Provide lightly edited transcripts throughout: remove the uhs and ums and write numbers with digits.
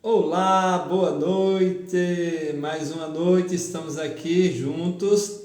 Olá, boa noite, mais uma noite, estamos aqui juntos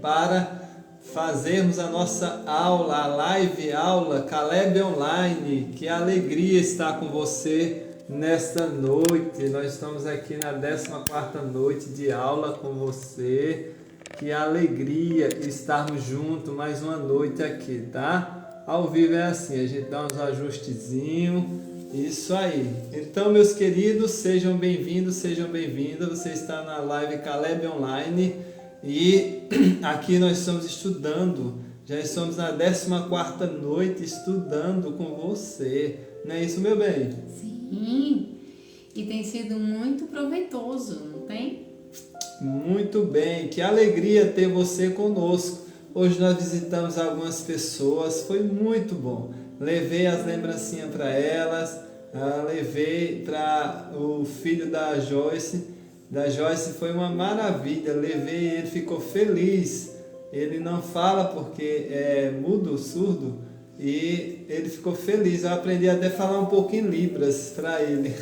para fazermos a nossa aula, a live aula Caleb Online. Que alegria estar com você nesta noite. Nós estamos aqui na 14ª noite de aula com você. Que alegria estarmos juntos mais uma noite aqui, tá? Ao vivo é assim, a gente dá uns ajustezinhos. Isso aí. Então, meus queridos, sejam bem-vindos, sejam bem-vindas. Você está na live Caleb Online e aqui nós estamos estudando. Já estamos na 14ª noite estudando com você. Não é isso, meu bem? Sim. E tem sido muito proveitoso, não tem? Muito bem. Que alegria ter você conosco. Hoje nós visitamos algumas pessoas. Foi muito bom. Levei as lembrancinhas para elas, levei para o filho da Joyce. Da Joyce foi uma maravilha, levei ele, ficou feliz. Ele não fala porque é mudo, surdo, e ele ficou feliz. Eu aprendi até a falar um pouco em Libras para ele.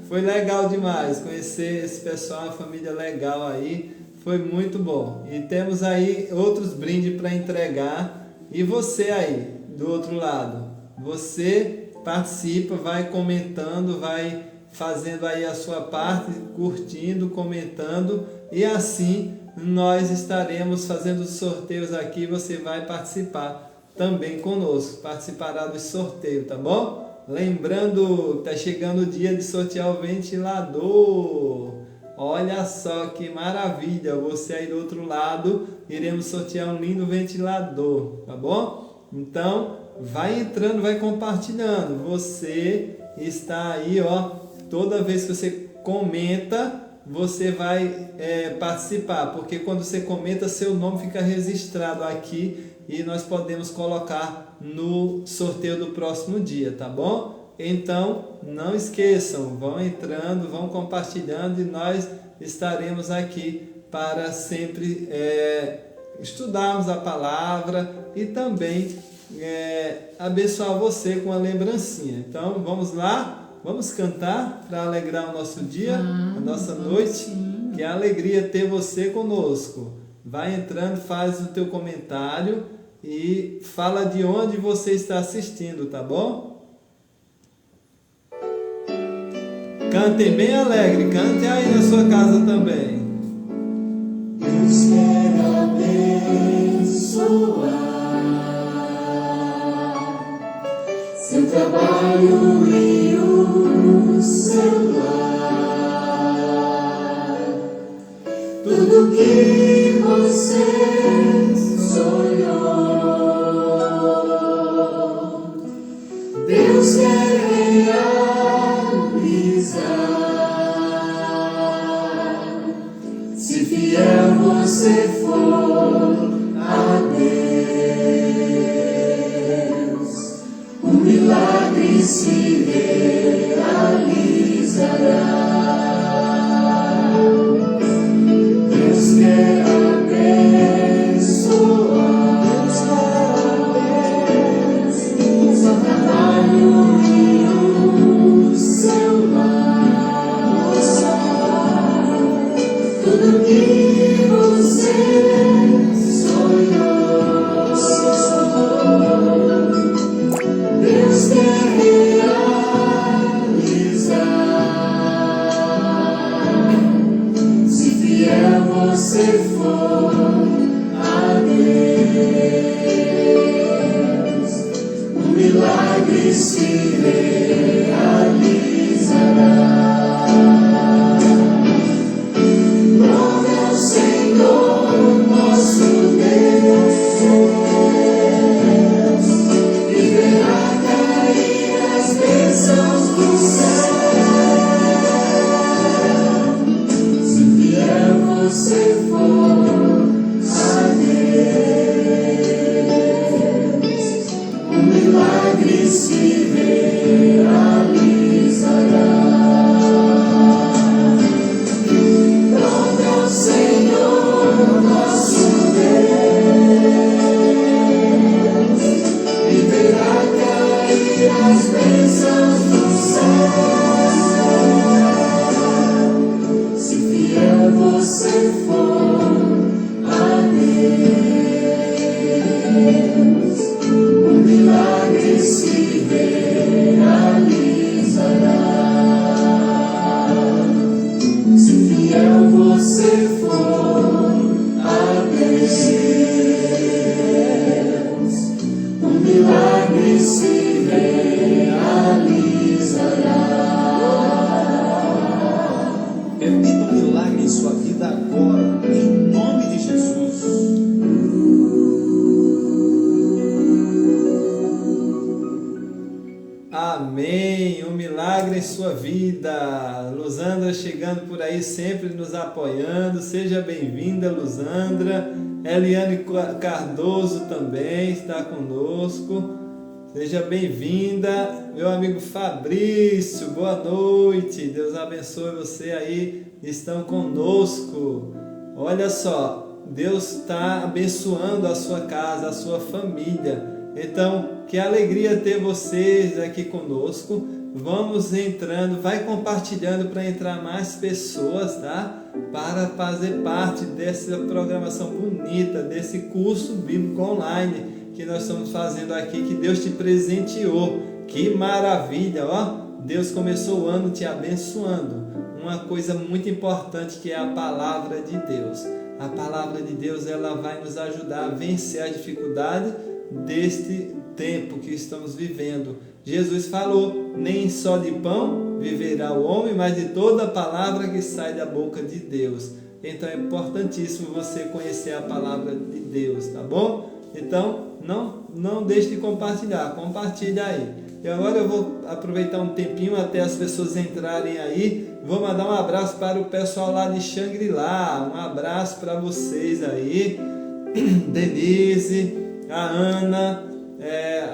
Foi legal demais conhecer esse pessoal, uma família legal aí. Foi muito bom. E temos aí outros brindes para entregar. E você aí? Do outro lado, você participa, vai comentando, vai fazendo aí a sua parte, curtindo, comentando, e assim nós estaremos fazendo os sorteios aqui, você vai participar também conosco, participará do sorteio, tá bom? Lembrando, tá chegando o dia de sortear o ventilador. Olha só que maravilha, você aí do outro lado, iremos sortear um lindo ventilador, tá bom? Então, vai entrando, vai compartilhando. Você está aí, ó. Toda vez que você comenta, você vai participar. Porque quando você comenta, seu nome fica registrado aqui e nós podemos colocar no sorteio do próximo dia, tá bom? Então, não esqueçam, vão entrando, vão compartilhando e nós estaremos aqui para sempre estudarmos a palavra e também abençoar você com a lembrancinha. Então vamos lá, vamos cantar para alegrar o nosso dia, a nossa noite. Sim. Que alegria ter você conosco. Vai entrando, faz o teu comentário e fala de onde você está assistindo, tá bom? Cantem bem alegre, cantem aí na sua casa também. Deus quer abençoar seu trabalho e o seu lar, tudo que você sonhou, Deus quer realizar. Se fiel você for a Deus, o milagre se realizará. Deus quer abençoar seu trabalho e o seu lar, tudo que você sonhou, Deus quer realizar. Se fiel você for a Deus, o milagre se realizará. Glória ao Senhor, nosso Deus, e verá cair as bênçãos do céu. Se fiel você for a Deus, o milagre se realizará. Glória ao Senhor, nosso Deus, e verá cair as bênçãos do céu. Amém. Um milagre em sua vida. Luzandra chegando por aí, sempre nos apoiando. Seja bem-vinda, Luzandra. Eliane Cardoso também está conosco. Seja bem-vinda. Meu amigo Fabrício, boa noite. Deus abençoe você aí. Estão conosco. Olha só, Deus está abençoando a sua casa, a sua família. Então, que alegria ter vocês aqui conosco. Vamos entrando, vai compartilhando para entrar mais pessoas, tá? Para fazer parte dessa programação bonita, desse curso bíblico online que nós estamos fazendo aqui, que Deus te presenteou. Que maravilha, ó! Deus começou o ano te abençoando. Uma coisa muito importante que é a palavra de Deus. A palavra de Deus, ela vai nos ajudar a vencer a dificuldade deste tempo que estamos vivendo. Jesus falou: nem só de pão viverá o homem, mas de toda a palavra que sai da boca de Deus. Então é importantíssimo você conhecer a palavra de Deus, tá bom? Então não deixe de compartilhar, compartilha aí. E agora eu vou aproveitar um tempinho até as pessoas entrarem aí. Vou mandar um abraço para o pessoal lá de Xangri-Lá. Um abraço para vocês aí. Denise, a Ana,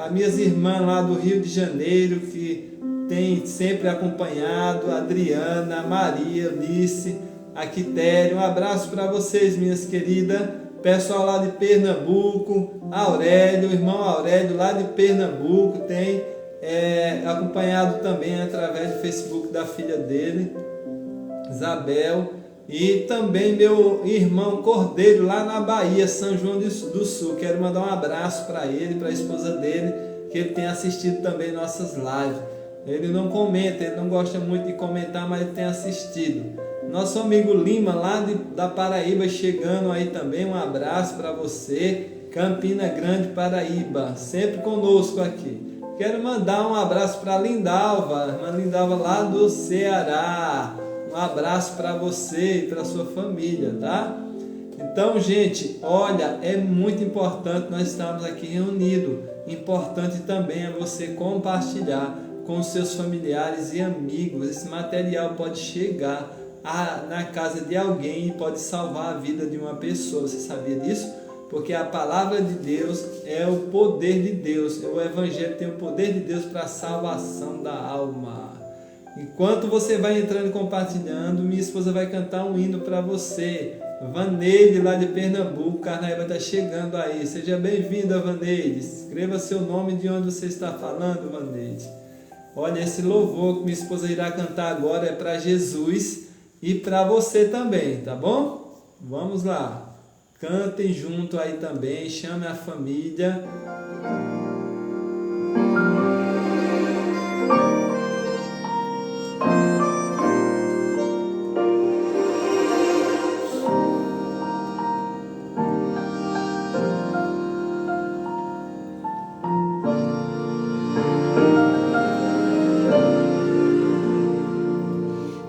as minhas irmãs lá do Rio de Janeiro, que tem sempre acompanhado, a Adriana, a Maria, Alice, a Quitéria. Um abraço para vocês, minhas queridas. Pessoal lá de Pernambuco, Aurélio, o irmão Aurélio lá de Pernambuco, tem acompanhado também através do Facebook da filha dele, Isabel, e também meu irmão Cordeiro lá na Bahia, São João do Sul. Quero mandar um abraço para ele, para a esposa dele, que ele tem assistido também nossas lives. Ele não comenta, ele não gosta muito de comentar, mas ele tem assistido. Nosso amigo Lima lá da Paraíba chegando aí também, um abraço para você. Campina Grande, Paraíba, sempre conosco aqui. Quero mandar um abraço para Lindalva, irmã Lindalva lá do Ceará. Um abraço para você e para sua família, tá? Então, gente, olha, é muito importante nós estarmos aqui reunidos. Importante também é você compartilhar com os seus familiares e amigos. Esse material pode chegar na casa de alguém e pode salvar a vida de uma pessoa. Você sabia disso? Porque a palavra de Deus é o poder de Deus. O Evangelho tem o poder de Deus para a salvação da alma. Enquanto você vai entrando e compartilhando, minha esposa vai cantar um hino para você. Vaneide, lá de Pernambuco, Carnaíba está chegando aí. Seja bem-vinda, Vaneide. Escreva seu nome de onde você está falando, Vaneide. Olha, esse louvor que minha esposa irá cantar agora é para Jesus e para você também, tá bom? Vamos lá. Cantem junto aí também, chame a família.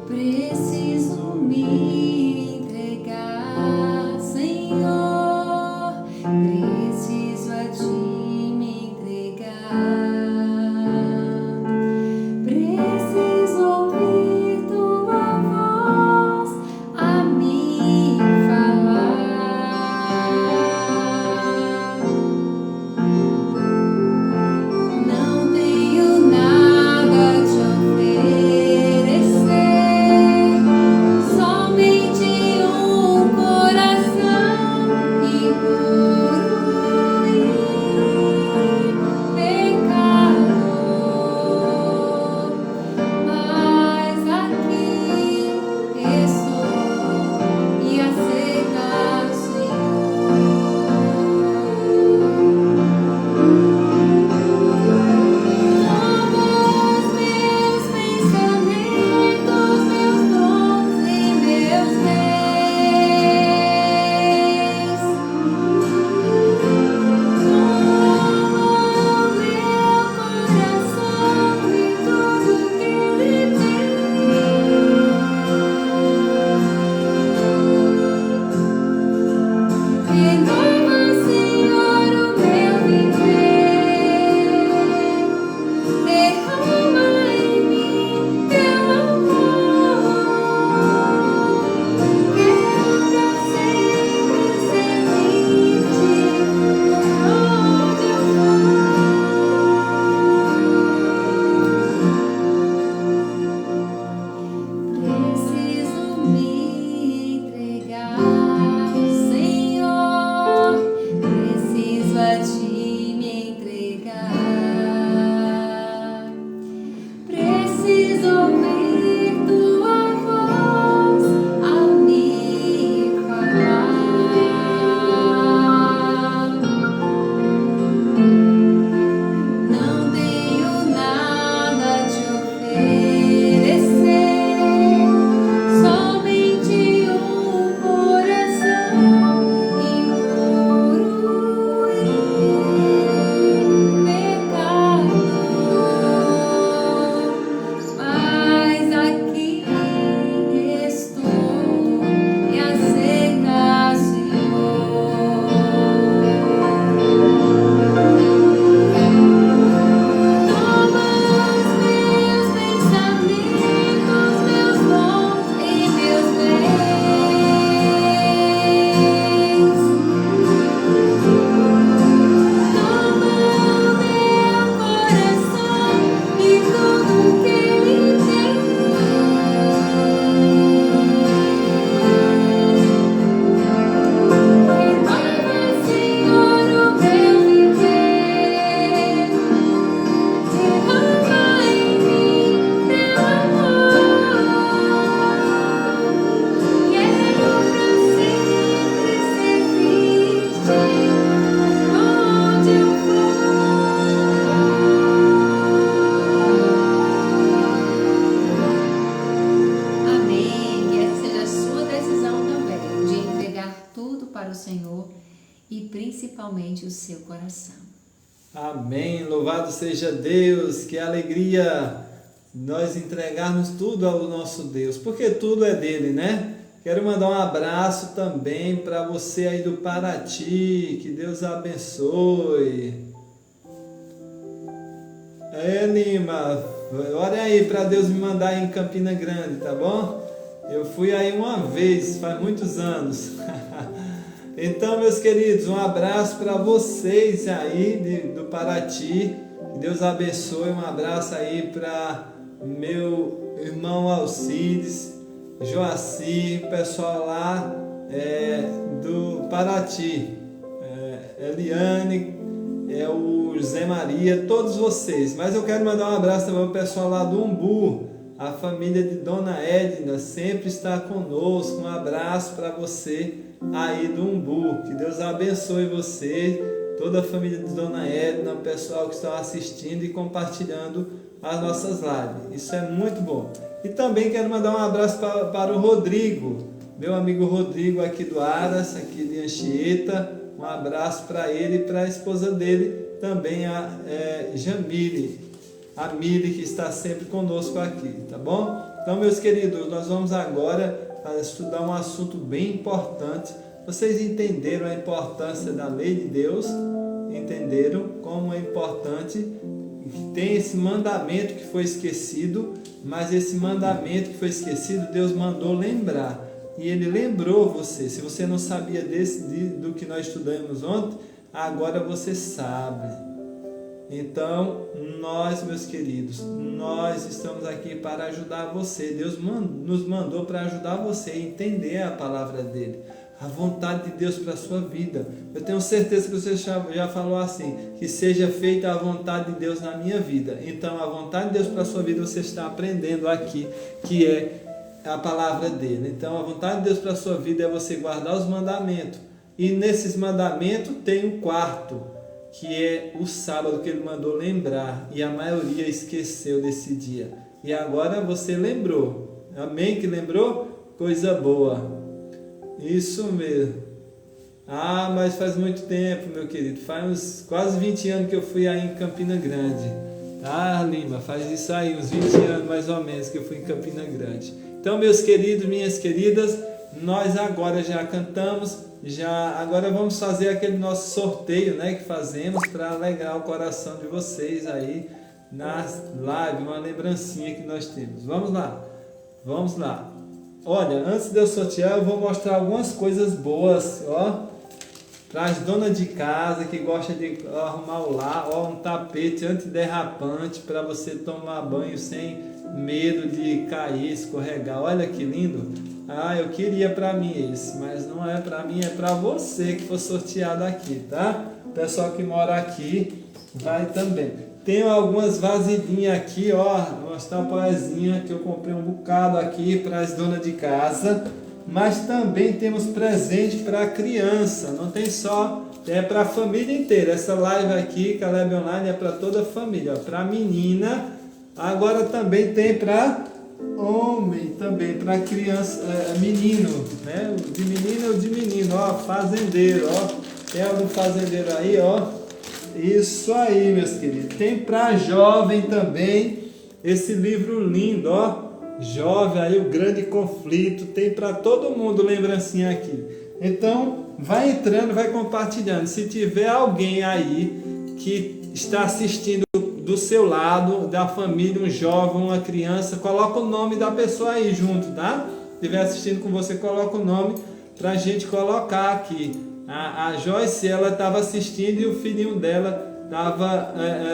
Preciso me entregar, Senhor. Preciso a ti. coração. Amém. Louvado seja Deus. Que alegria nós entregarmos tudo ao nosso Deus, porque tudo é dele, né? Quero mandar um abraço também para você aí do Paraty. Que Deus abençoe. Lima, olha aí para Deus me mandar aí em Campina Grande, tá bom? Eu fui aí uma vez, faz muitos anos. Então, meus queridos, um abraço para vocês aí do Paraty. Que Deus abençoe. Um abraço aí para meu irmão Alcides, Joacir, pessoal lá do Paraty, Eliane, o Zé Maria, todos vocês. Mas eu quero mandar um abraço também para o pessoal lá do Umbu, a família de Dona Edna, sempre está conosco. Um abraço para você aí do Umbu. Que Deus abençoe você, toda a família de Dona Edna, o pessoal que está assistindo e compartilhando as nossas lives. Isso é muito bom. E também quero mandar um abraço para o Rodrigo, meu amigo Rodrigo aqui do Aras, aqui de Anchieta. Um abraço para ele e para a esposa dele, também a Jamile, a Mili, que está sempre conosco aqui, tá bom? Então, meus queridos, nós vamos agora estudar um assunto bem importante. Vocês entenderam a importância da lei de Deus? Entenderam como é importante? Tem esse mandamento que foi esquecido, mas esse mandamento que foi esquecido, Deus mandou lembrar. E Ele lembrou você. Se você não sabia do que nós estudamos ontem, agora você sabe. Então, nós, meus queridos, nós estamos aqui para ajudar você. Deus nos mandou para ajudar você a entender a palavra dEle, a vontade de Deus para a sua vida. Eu tenho certeza que você já falou assim, que seja feita a vontade de Deus na minha vida. Então, a vontade de Deus para a sua vida você está aprendendo aqui, que é a palavra dele. Então, a vontade de Deus para a sua vida é você guardar os mandamentos. E nesses mandamentos tem um quarto, que é o sábado, que ele mandou lembrar. E a maioria esqueceu desse dia. E agora você lembrou. Amém? Que lembrou? Coisa boa. Isso mesmo. Ah, mas faz muito tempo, meu querido. Faz uns quase 20 anos que eu fui aí em Campina Grande. Ah, Lima, faz isso aí, uns 20 anos mais ou menos que eu fui em Campina Grande. Então, meus queridos, minhas queridas, nós agora já cantamos, agora vamos fazer aquele nosso sorteio, né, que fazemos para alegrar o coração de vocês aí na live, uma lembrancinha que nós temos. Vamos lá, vamos lá. Olha, antes de eu sortear, eu vou mostrar algumas coisas boas, ó, para as donas de casa que gostam de arrumar o lar, ó, um tapete antiderrapante para você tomar banho sem medo de cair, escorregar. Olha que lindo. Ah, eu queria para mim esse, mas não é para mim, é para você que for sorteado aqui, tá? O pessoal que mora aqui vai também. Tenho algumas vasilhinhas aqui, ó, umas tapoezinhas que eu comprei um bocado aqui para as donas de casa, mas também temos presente para a criança, não tem só, é para a família inteira. Essa live aqui, Caleb Online, é para toda a família, para a menina, agora também tem para homem, também para criança, menino, né? O de menino é o de menino, ó, fazendeiro, ó, tem algum fazendeiro aí, ó. Isso aí, meus queridos. Tem para jovem também esse livro lindo, ó. Jovem, aí o grande conflito. Tem para todo mundo lembrancinha aqui. Então, vai entrando, vai compartilhando. Se tiver alguém aí que está assistindo do seu lado, da família, um jovem, uma criança, coloca o nome da pessoa aí junto, tá? Se estiver assistindo com você, coloca o nome para a gente colocar aqui. A Joyce, ela estava assistindo e o filhinho dela estava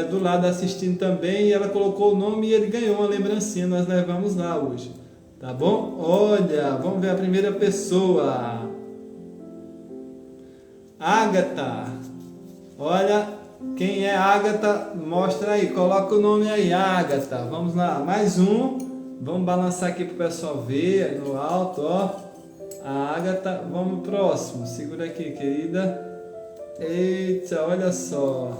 do lado assistindo também, e ela colocou o nome e ele ganhou uma lembrancinha. Nós levamos lá hoje, tá bom? Olha, vamos ver a primeira pessoa. Ágata. Olha, quem é Ágata? Mostra aí, coloca o nome aí, Ágata. Vamos lá, mais um. Vamos balançar aqui para o pessoal ver no alto, ó. A Ágata, vamos pro próximo. Segura aqui, querida. Eita, olha só.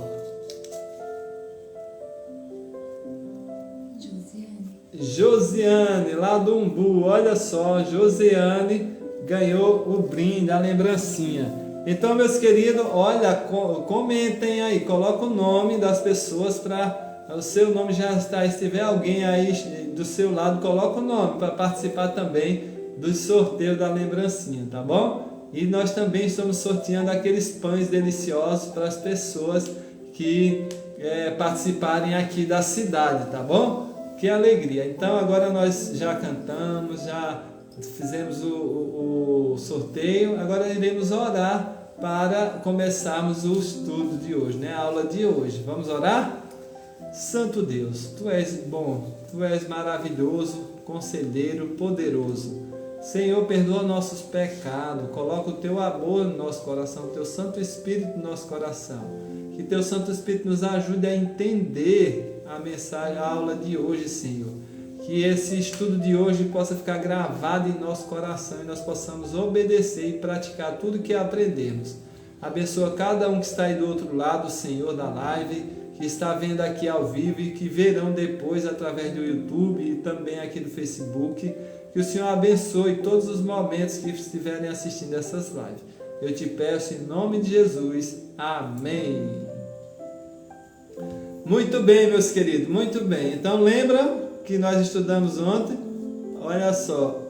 Josiane, lá do Umbu. Olha só, Josiane ganhou o brinde, a lembrancinha. Então, meus queridos, olha, comentem aí, coloca o nome das pessoas para o seu nome já está. Se tiver alguém aí do seu lado, coloca o nome para participar também do sorteio da lembrancinha, tá bom? E nós também estamos sorteando aqueles pães deliciosos para as pessoas que participarem aqui da cidade, tá bom? Que alegria! Então agora nós já cantamos, já fizemos o sorteio, agora iremos orar para começarmos o estudo de hoje, né? A aula de hoje. Vamos orar? Santo Deus, Tu és bom, Tu és maravilhoso, conselheiro, poderoso. Senhor, perdoa nossos pecados, coloca o Teu amor no nosso coração, o Teu Santo Espírito no nosso coração. Que Teu Santo Espírito nos ajude a entender a mensagem, a aula de hoje, Senhor. Que esse estudo de hoje possa ficar gravado em nosso coração e nós possamos obedecer e praticar tudo que aprendemos. Abençoa cada um que está aí do outro lado, Senhor, da live, que está vendo aqui ao vivo e que verão depois através do YouTube e também aqui do Facebook. Que o Senhor abençoe todos os momentos que estiverem assistindo essas lives. Eu te peço em nome de Jesus. Amém. Muito bem, meus queridos, muito bem. Então lembra que nós estudamos ontem? Olha só.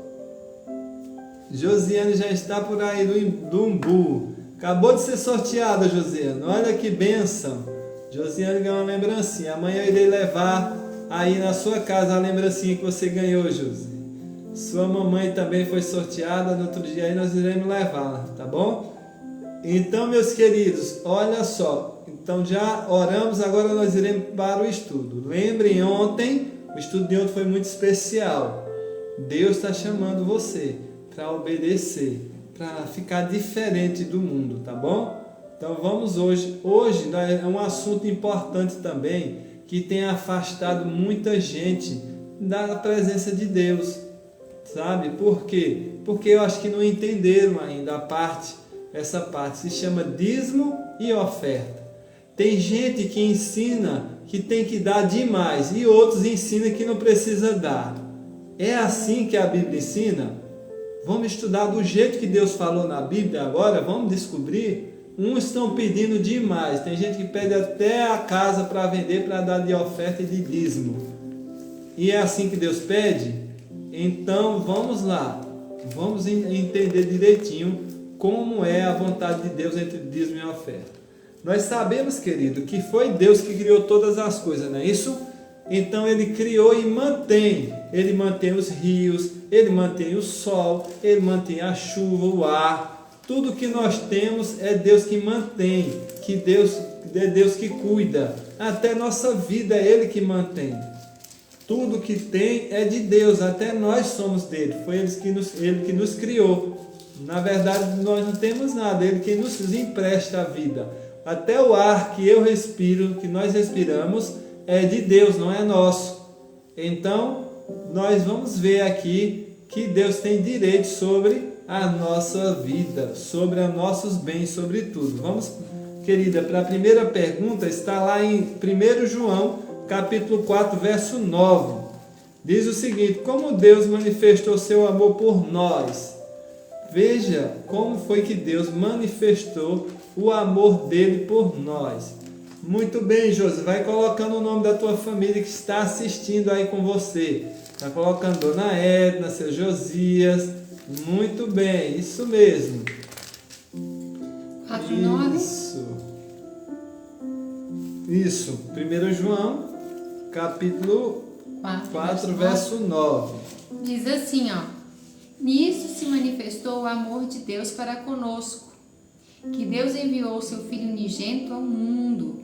Josiane já está por aí do Umbu. Acabou de ser sorteada, Josiane. Olha que bênção. Josiane ganhou uma lembrancinha. Amanhã eu irei levar aí na sua casa a lembrancinha que você ganhou, Josi. Sua mamãe também foi sorteada. No outro dia aí nós iremos levá-la, tá bom? Então, meus queridos, olha só. Então já oramos, agora nós iremos para o estudo. Lembrem, ontem, o estudo de ontem foi muito especial. Deus está chamando você para obedecer, para ficar diferente do mundo, tá bom? Então vamos hoje. Hoje é um assunto importante também, que tem afastado muita gente da presença de Deus. Sabe por quê? Porque eu acho que não entenderam ainda essa parte se chama dízimo e oferta. Tem gente que ensina que tem que dar demais e outros ensinam que não precisa dar. É assim que a Bíblia ensina? Vamos estudar do jeito que Deus falou na Bíblia agora? Vamos descobrir? Uns estão pedindo demais. Tem gente que pede até a casa para vender, para dar de oferta e de dízimo. E é assim que Deus pede? Então vamos lá. Vamos entender direitinho como é a vontade de Deus entre dízimo e oferta. Nós sabemos, querido, que foi Deus que criou todas as coisas, não é isso? Então Ele criou e mantém. Ele mantém os rios, Ele mantém o sol, Ele mantém a chuva, o ar. Tudo que nós temos é Deus que mantém, é Deus que cuida. Até nossa vida é Ele que mantém. Tudo que tem é de Deus, até nós somos dele. Foi Ele que nos criou. Na verdade, nós não temos nada, Ele que nos empresta a vida. Até o ar que eu respiro, que nós respiramos, é de Deus, não é nosso. Então, nós vamos ver aqui que Deus tem direito sobre a nossa vida, sobre os nossos bens, sobre tudo. Vamos, querida, para a primeira pergunta, está lá em 1 João, capítulo 4, verso 9. Diz o seguinte: como Deus manifestou seu amor por nós. Veja como foi que Deus manifestou o amor dele por nós. Muito bem, Josi, vai colocando o nome da tua família que está assistindo aí com você. Vai colocando Dona Edna, seu Josias. Muito bem, isso mesmo. 4:9. Isso. 1 João, capítulo 4, verso 9. Diz assim, ó. Nisso se manifestou o amor de Deus para conosco, que Deus enviou o seu Filho unigênito ao mundo,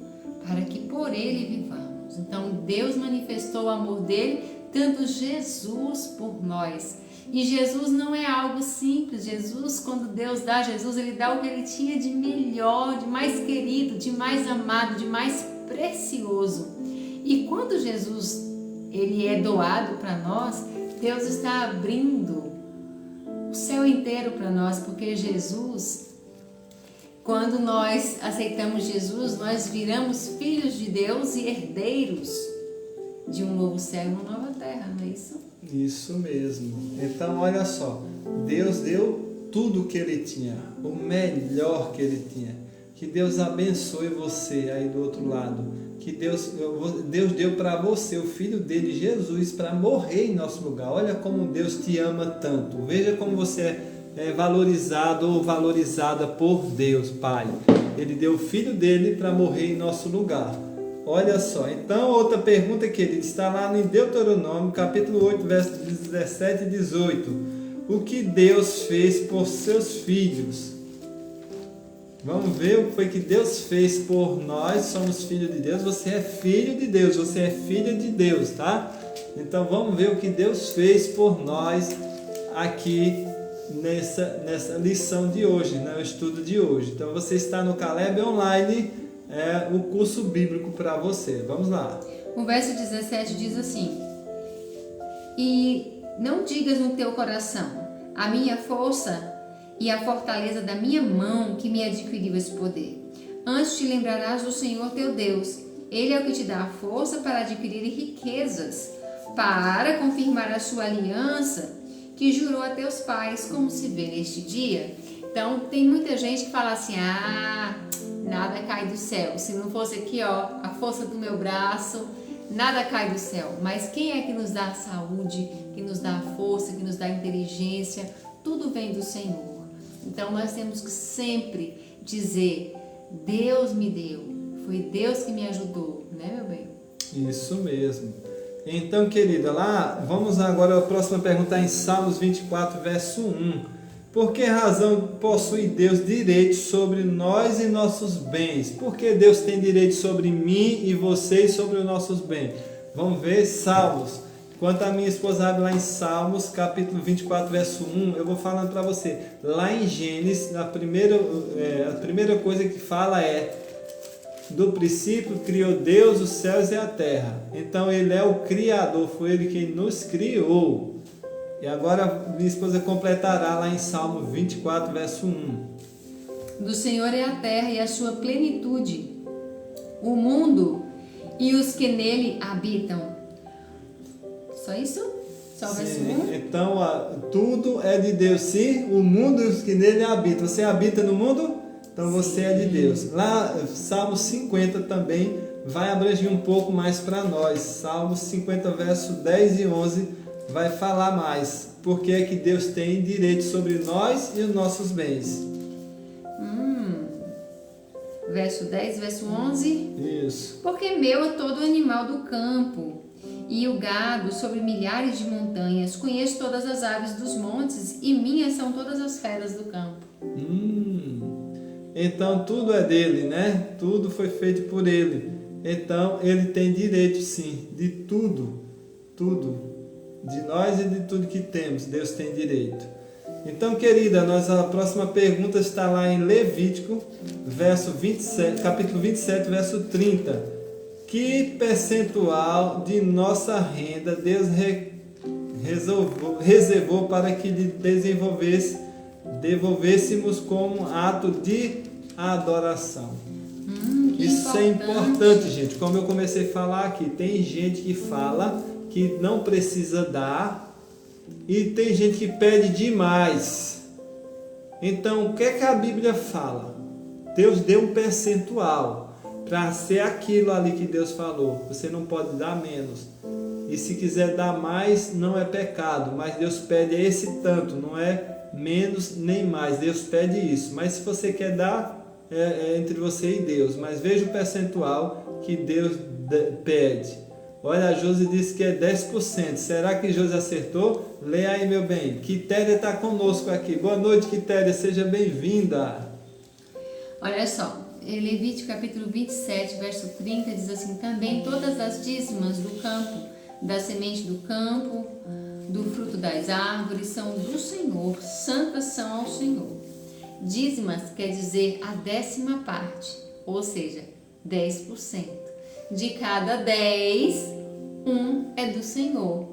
para que por ele vivamos. Então Deus manifestou o amor dele, dando Jesus por nós. E Jesus não é algo simples. Jesus, quando Deus dá Jesus, Ele dá o que Ele tinha de melhor, de mais querido, de mais amado, de mais precioso. E quando Jesus Ele é doado para nós, Deus está abrindo o céu inteiro para nós, porque Jesus, quando nós aceitamos Jesus, nós viramos filhos de Deus e herdeiros de um novo céu e uma nova terra, não é isso? Isso mesmo. Então, olha só, Deus deu tudo que ele tinha, o melhor que ele tinha. Que Deus abençoe você aí do outro lado. Que Deus deu para você o Filho dele, Jesus, para morrer em nosso lugar. Olha como Deus te ama tanto. Veja como você é valorizado ou valorizada por Deus, Pai. Ele deu o Filho dele para morrer em nosso lugar. Olha só. Então, outra pergunta que ele está lá em Deuteronômio, capítulo 8, versos 17 e 18. O que Deus fez por seus filhos? Vamos ver o que foi que Deus fez por nós. Somos filhos de Deus. Você é filho de Deus. Você é filha de Deus, tá? Então vamos ver o que Deus fez por nós aqui nessa lição de hoje, né? O estudo de hoje. Então você está no Caleb Online, o curso bíblico para você. Vamos lá. O verso 17 diz assim: E não digas no teu coração, a minha força e a fortaleza da minha mão que me adquiriu esse poder. Antes te lembrarás do Senhor teu Deus. Ele é o que te dá a força para adquirir riquezas, para confirmar a sua aliança que jurou a teus pais, como se vê neste dia. Então, tem muita gente que fala assim: nada cai do céu. Se não fosse aqui, a força do meu braço, nada cai do céu. Mas quem é que nos dá a saúde, que nos dá a força, que nos dá a inteligência? Tudo vem do Senhor. Então nós temos que sempre dizer: Deus me deu, foi Deus que me ajudou, né, meu bem? Isso mesmo. Então, querida, lá vamos agora a próxima pergunta em Salmos 24, verso 1. Por que razão possui Deus direito sobre nós e nossos bens? Por que Deus tem direito sobre mim e você e sobre os nossos bens? Vamos ver Salmos. Enquanto a minha esposa abre lá em Salmos, capítulo 24, verso 1, eu vou falando para você. Lá em Gênesis, a primeira coisa que fala é: do princípio criou Deus os céus e a terra. Então ele é o Criador, foi ele quem nos criou. E agora minha esposa completará lá em Salmo 24, verso 1. Do Senhor é a terra e a sua plenitude, o mundo e os que nele habitam. Só isso? Só o verso 1? Então, tudo é de Deus, sim. O mundo e os que nele habitam. Você habita no mundo? Então você é de Deus. Lá, Salmo 50 também vai abranger um pouco mais para nós. Salmo 50, verso 10 e 11 vai falar mais. Porque é que Deus tem direito sobre nós e os nossos bens. Verso 10, verso 11. Isso. Porque meu é todo animal do campo, e o gado sobre milhares de montanhas. Conheço todas as aves dos montes, e minhas são todas as feras do campo. Então tudo é dele, né? Tudo foi feito por ele. Então ele tem direito, sim, de tudo. Tudo. De nós e de tudo que temos, Deus tem direito. Então, querida, a próxima pergunta está lá em Levítico, capítulo 27, verso 30. Que percentual de nossa renda Deus reservou para que lhe devolvêssemos como ato de adoração? Isso é importante, gente. Como eu comecei a falar aqui, tem gente que fala que não precisa dar e tem gente que pede demais. Então, o que é que a Bíblia fala? Deus deu um percentual para ser aquilo ali que Deus falou. Você não pode dar menos. E se quiser dar mais, não é pecado. Mas Deus pede esse tanto, não é menos nem mais. Deus pede isso. Mas se você quer dar, é entre você e Deus. Mas veja o percentual que Deus pede. Olha, a Josi disse que é 10%. Será que Josi acertou? Leia aí, meu bem. Quitéria está conosco aqui. Boa noite, Quitéria. Seja bem-vinda. Olha só. Levítico capítulo 27, verso 30 diz assim: também todas as dízimas do campo, da semente do campo, do fruto das árvores são do Senhor, santas são ao Senhor. Dízimas quer dizer a 10ª parte, ou seja, 10%. De cada 10, 1 é do Senhor.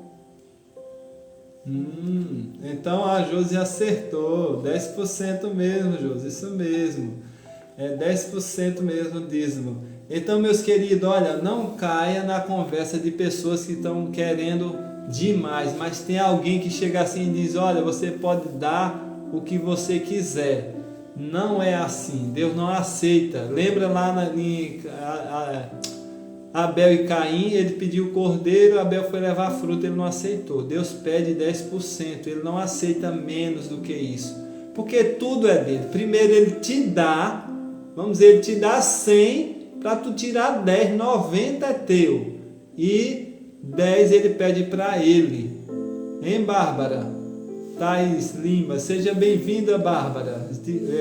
Então a Josi acertou, 10% mesmo, Josi, isso mesmo. É 10% mesmo dízimo. Então, meus queridos, olha, não caia na conversa de pessoas que estão querendo demais, mas tem alguém que chega assim e diz: olha, você pode dar o que você quiser. Não é assim, Deus não aceita. Lembra lá em Abel e Caim, ele pediu o cordeiro, Abel foi levar a fruta, ele não aceitou. Deus pede 10%, ele não aceita menos do que isso, porque tudo é dele. Primeiro ele te dá, vamos dizer, ele te dá 100 para tu tirar 10, 90 é teu, e 10 ele pede para ele. Hein, Bárbara? Thaís Lima, seja bem-vinda, Bárbara.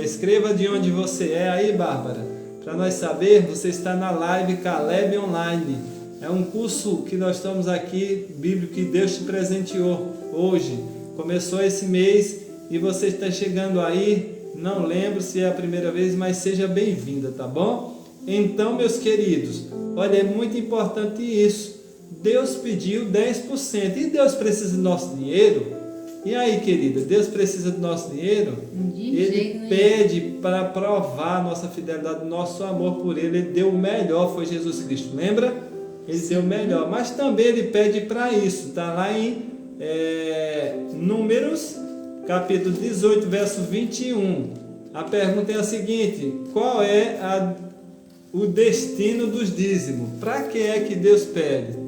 Escreva de onde você é aí, Bárbara, para nós saber. Você está na live Caleb Online. É um curso que nós estamos aqui, bíblico, que Deus te presenteou hoje. Começou esse mês e você está chegando aí. Não lembro se é a primeira vez, mas seja bem-vinda, tá bom? Então, meus queridos, olha, é muito importante isso. Deus pediu 10% e Deus precisa do nosso dinheiro. E aí, querida, Deus precisa do nosso dinheiro? Ele pede para provar a nossa fidelidade, nosso amor por Ele. Ele deu o melhor, foi Jesus Cristo, lembra? Ele deu o melhor, mas também Ele pede para isso. Está lá em Números, capítulo 18, verso 21. A pergunta é a seguinte: qual é o destino dos dízimos? Para que é que Deus pede?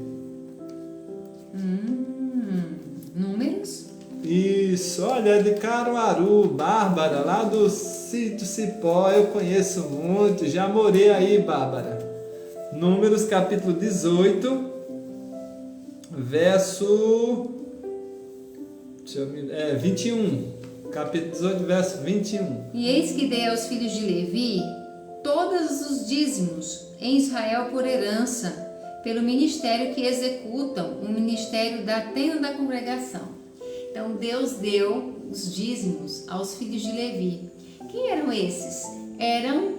Números? Isso, olha, de Caruaru, Bárbara, lá do Sítio Cipó, eu conheço muito, já morei aí, Bárbara. Números capítulo 18, verso 21, capítulo 18, verso 21. E eis que dei aos filhos de Levi todos os dízimos em Israel por herança, pelo ministério que executam, o ministério da tenda da congregação. Então Deus deu os dízimos aos filhos de Levi. Quem eram esses? Eram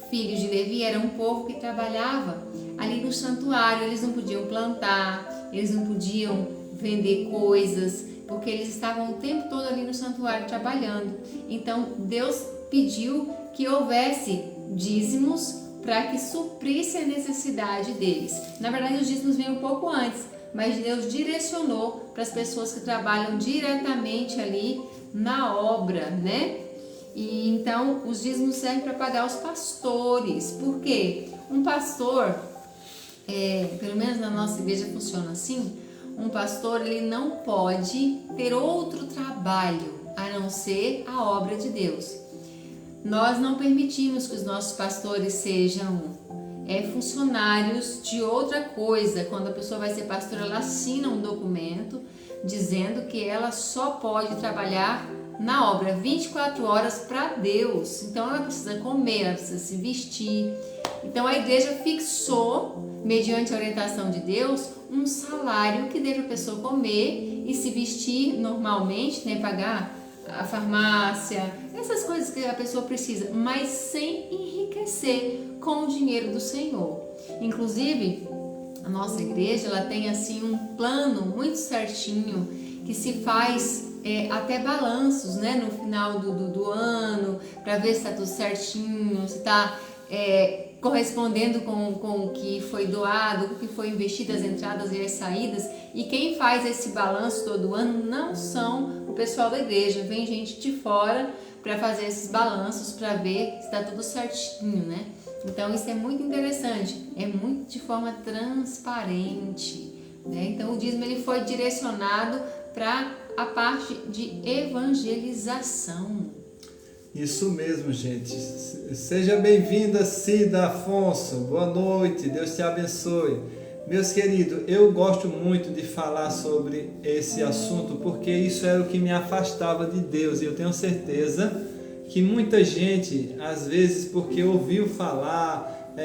filhos de Levi, era um povo que trabalhava ali no santuário. Eles não podiam plantar, eles não podiam vender coisas, porque eles estavam o tempo todo ali no santuário trabalhando. Então Deus pediu que houvesse dízimos para que suprisse a necessidade deles. Na verdade, os dízimos vêm um pouco antes, mas Deus direcionou para as pessoas que trabalham diretamente ali na obra, né? E então os dízimos servem para pagar os pastores. Por quê? Um pastor, pelo menos na nossa igreja funciona assim, um pastor ele não pode ter outro trabalho a não ser a obra de Deus. Nós não permitimos que os nossos pastores sejam funcionários de outra coisa. Quando a pessoa vai ser pastora, ela assina um documento dizendo que ela só pode trabalhar na obra 24 horas para Deus. Então ela precisa comer, ela precisa se vestir. Então a igreja fixou, mediante a orientação de Deus, um salário que deve a pessoa comer e se vestir normalmente, né, pagar a farmácia, essas coisas que a pessoa precisa, mas sem enriquecer com o dinheiro do Senhor. Inclusive, a nossa igreja ela tem assim um plano muito certinho que se faz até balanços, né, no final do ano, para ver se está tudo certinho, se está correspondendo com o que foi doado, com o que foi investido, as entradas e as saídas. E quem faz esse balanço todo ano não são o pessoal da igreja, vem gente de fora para fazer esses balanços, para ver se está tudo certinho, né? Então isso é muito interessante, é muito de forma transparente, né? Então o dízimo ele foi direcionado para a parte de evangelização. Isso mesmo, gente. Seja bem-vinda, Cida Afonso. Boa noite, Deus te abençoe. Meus queridos, eu gosto muito de falar sobre esse assunto porque isso era o que me afastava de Deus. E eu tenho certeza que muita gente, às vezes, porque ouviu falar,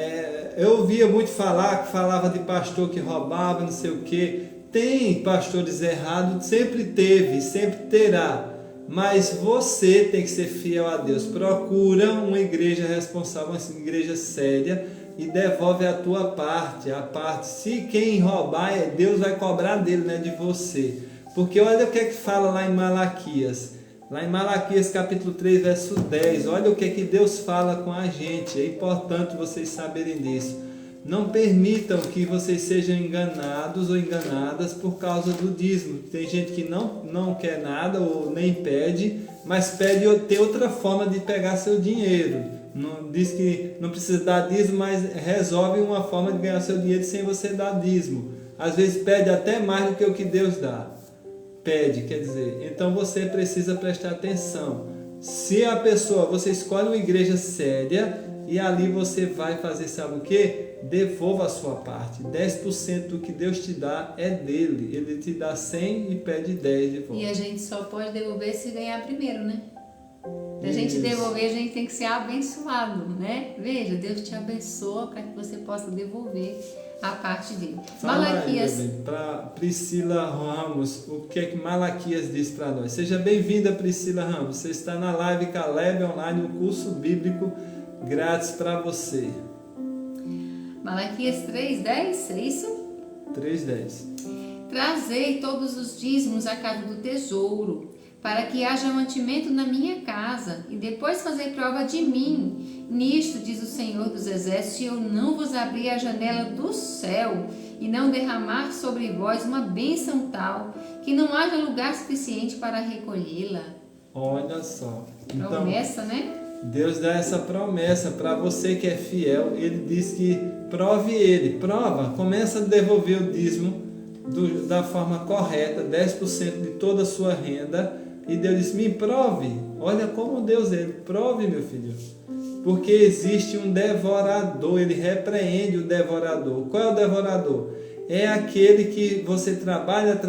eu ouvia muito falar, que falava de pastor que roubava, não sei o quê. Tem pastores errados, sempre teve, sempre terá. Mas você tem que ser fiel a Deus. Procura uma igreja responsável, uma igreja séria, e devolve a tua parte. A parte, se quem roubar, Deus vai cobrar dele, não é de você. Porque olha o que é que fala lá em Malaquias. Lá em Malaquias capítulo 3, verso 10. Olha o que é que Deus fala com a gente. É importante vocês saberem disso. Não permitam que vocês sejam enganados ou enganadas por causa do dízimo. Tem gente que não quer nada ou nem pede, mas pede ter outra forma de pegar seu dinheiro. Não, diz que não precisa dar dízimo, mas resolve uma forma de ganhar seu dinheiro sem você dar dízimo. Às vezes pede até mais do que o que Deus dá. Pede, quer dizer. Então você precisa prestar atenção. Se a pessoa, você escolhe uma igreja séria e ali você vai fazer, sabe o quê? Devolva a sua parte. 10% do que Deus te dá é dele. Ele te dá 100 e pede 10 de volta. E a gente só pode devolver se ganhar primeiro, né? Se a gente Isso. devolver, a gente tem que ser abençoado, né? Veja, Deus te abençoa para que você possa devolver a parte dele. Malaquias. Para Priscila Ramos, o que é que Malaquias diz para nós? Seja bem-vinda, Priscila Ramos. Você está na live Caleb Online, um curso bíblico grátis para você. Malaquias 3:10, é isso? 3:10. Trazei todos os dízimos à casa do tesouro, para que haja mantimento na minha casa, e depois fazer prova de mim. Nisto, diz o Senhor dos Exércitos, se eu não vos abrir a janela do céu, e não derramar sobre vós uma bênção tal, que não haja lugar suficiente para recolhê-la. Olha só. Então, Promessa, né? Deus dá essa promessa para você que é fiel. Ele diz que prove ele. Prova, começa a devolver o dízimo da forma correta, 10% de toda a sua renda. E Deus diz, me prove. Olha como Deus é. Prove, meu filho. Porque existe um devorador. Ele repreende o devorador. Qual é o devorador? É aquele que você trabalha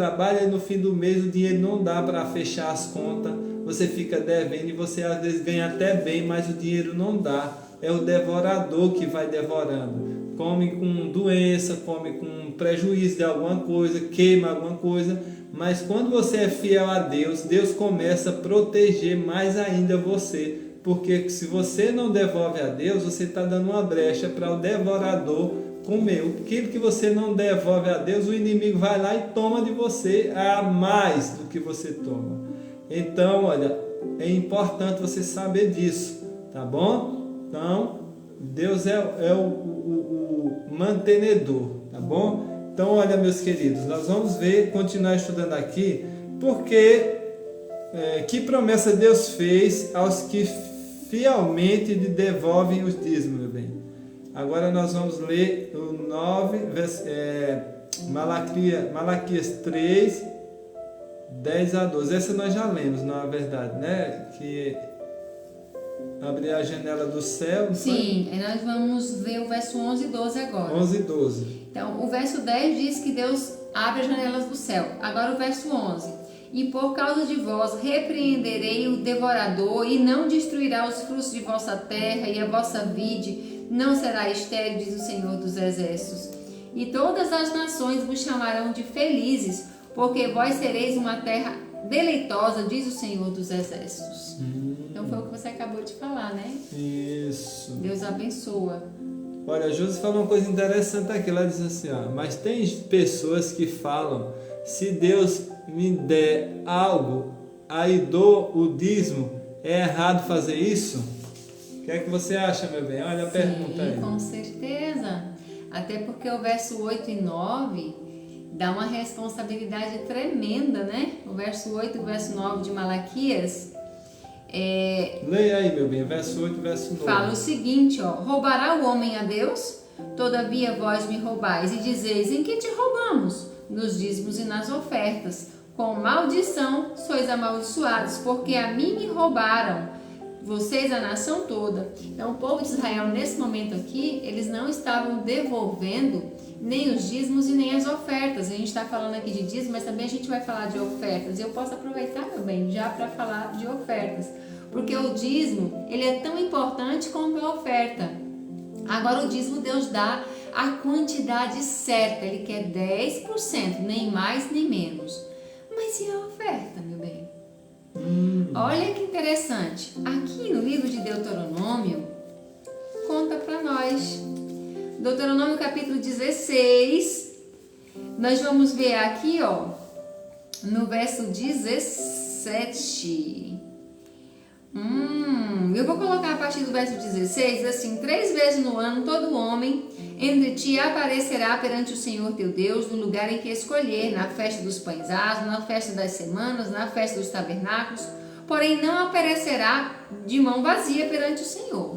e no fim do mês o dinheiro não dá para fechar as contas. Você fica devendo e você às vezes ganha até bem, mas o dinheiro não dá. É o devorador que vai devorando. Come com doença, come com prejuízo de alguma coisa, queima alguma coisa. Mas quando você é fiel a Deus, Deus começa a proteger mais ainda você. Porque se você não devolve a Deus, você está dando uma brecha para o devorador comer. Aquilo que você não devolve a Deus, o inimigo vai lá e toma de você a mais do que você toma. Então, olha, é importante você saber disso, tá bom? Então, Deus é o mantenedor, tá bom? Então, olha, meus queridos, nós vamos continuar estudando aqui, porque que promessa Deus fez aos que fielmente lhe devolvem os dízimos, meu bem. Agora nós vamos ler o 9, Malaquias 3, 10 a 12. Essa nós já lemos, na verdade, né? Que abrir a janela do céu. Sim, nós vamos ver o verso 11 e 12 agora. 11 e 12. Então, o verso 10 diz que Deus abre as janelas do céu. Agora o verso 11. E por causa de vós repreenderei o devorador, e não destruirá os frutos de vossa terra, e a vossa vide não será estéril, diz o Senhor dos Exércitos. E todas as nações vos chamarão de felizes, porque vós sereis uma terra deleitosa, diz o Senhor dos Exércitos. Então foi o que você acabou de falar, né? Isso. Deus abençoa. Olha, a Josi falou uma coisa interessante aqui. Ela diz assim, ó, mas tem pessoas que falam, se Deus me der algo, aí dou o dízimo, é errado fazer isso? O que é que você acha, meu bem? Olha a pergunta aí. Com certeza. Até porque o verso 8 e 9 dá uma responsabilidade tremenda, né? O verso 8 e o verso 9 de Malaquias leia aí, meu bem, verso 8 e verso 9. Fala o seguinte, ó: roubará o homem a Deus? Todavia vós me roubais e dizeis: em que te roubamos? Nos dízimos e nas ofertas. Com maldição sois amaldiçoados, porque a mim me roubaram, vocês, a nação toda. Então, o povo de Israel, nesse momento aqui, eles não estavam devolvendo nem os dízimos e nem as ofertas. A gente está falando aqui de dízimo, mas também a gente vai falar de ofertas. E eu posso aproveitar, meu bem, já para falar de ofertas. Porque o dízimo, ele é tão importante quanto a oferta. Agora, o dízimo Deus dá a quantidade certa. Ele quer 10%, nem mais nem menos. Mas e a oferta, meu bem? Olha que interessante. Aqui no livro de Deuteronômio, conta para nós. Deuteronômio capítulo 16, nós vamos ver aqui, ó, no verso 17. Eu vou colocar a partir do verso 16, assim: 3 vezes no ano todo homem entre ti aparecerá perante o Senhor teu Deus no lugar em que escolher, na festa dos pães asmos, na festa das semanas, na festa dos tabernáculos, porém não aparecerá de mão vazia perante o Senhor.